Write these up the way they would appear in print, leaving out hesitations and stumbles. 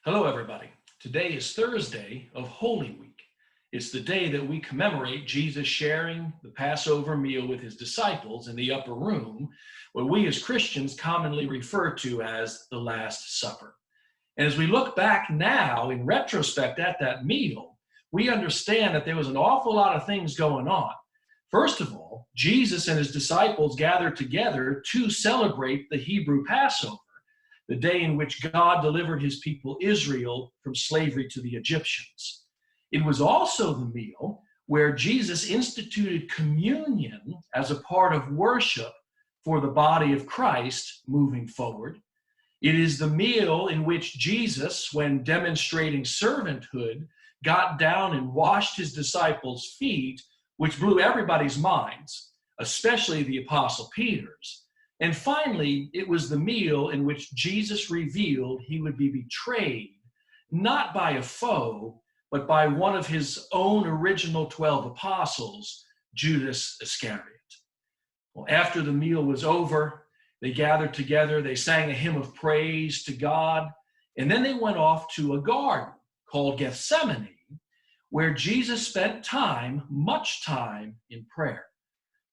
Hello, everybody. Today is Thursday of Holy Week. It's the day that we commemorate Jesus sharing the Passover meal with his disciples in the upper room, what we as Christians commonly refer to as the Last Supper. And as we look back now in retrospect at that meal, we understand that there was an awful lot of things going on. First of all, Jesus and his disciples gathered together to celebrate the Hebrew Passover, the day in which God delivered his people Israel from slavery to the Egyptians. It was also the meal where Jesus instituted communion as a part of worship for the body of Christ moving forward. It is the meal in which Jesus, when demonstrating servanthood, got down and washed his disciples' feet, which blew everybody's minds, especially the Apostle Peter's. And finally, it was the meal in which Jesus revealed he would be betrayed, not by a foe, but by one of his own original 12 apostles, Judas Iscariot. Well, after the meal was over, they gathered together, they sang a hymn of praise to God, and then they went off to a garden called Gethsemane, where Jesus spent time, much time, in prayer.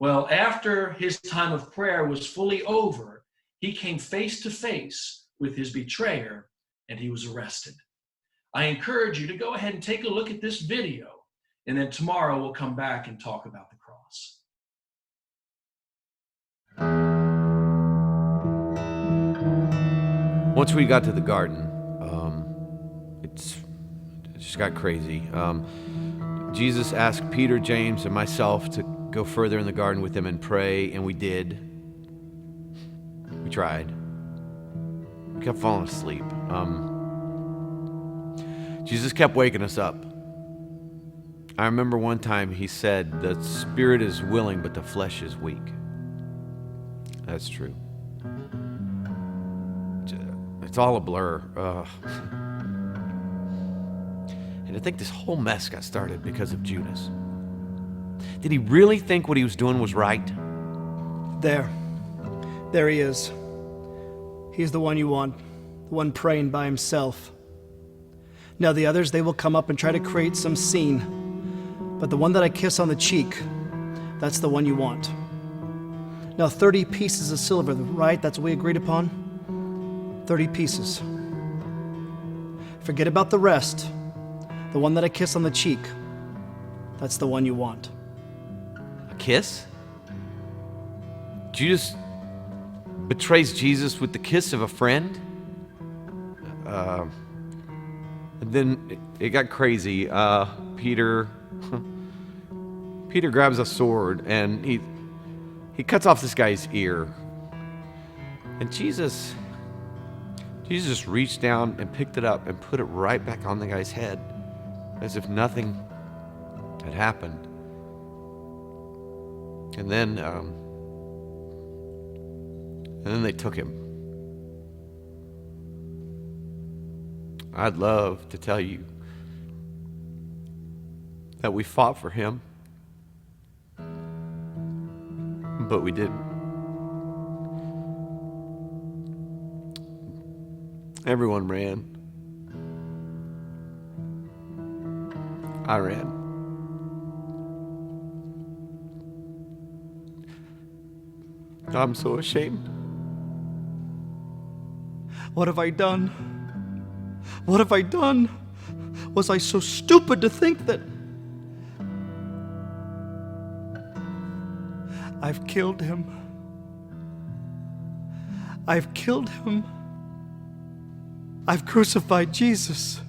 Well, after his time of prayer was fully over, he came face to face with his betrayer, and he was arrested. I encourage you to go ahead and take a look at this video, and then tomorrow we'll come back and talk about the cross. Once we got to the garden, it just got crazy. Jesus asked Peter, James, and myself to go further in the garden with him and pray, and we did. We tried. We kept falling asleep. Jesus kept waking us up. I remember one time he said, "The spirit is willing, but the flesh is weak." That's true. It's all a blur. And I think this whole mess got started because of Judas. Did he really think what he was doing was right? There he is. He's the one you want, the one praying by himself. Now the others, they will come up and try to create some scene. But the one that I kiss on the cheek, that's the one you want. Now 30 pieces of silver, right? That's what we agreed upon? 30 pieces. Forget about the rest. The one that I kiss on the cheek, that's the one you want. A kiss? Judas betrays Jesus with the kiss of a friend? And then it got crazy. Peter grabs a sword and he cuts off this guy's ear. And Jesus just reached down and picked it up and put it right back on the guy's head, as if nothing had happened. And then they took him. I'd love to tell you that we fought for him, but we didn't. Everyone ran. I ran. I'm so ashamed. What have I done? What have I done? Was I so stupid to think that I've killed him? I've killed him. I've crucified Jesus.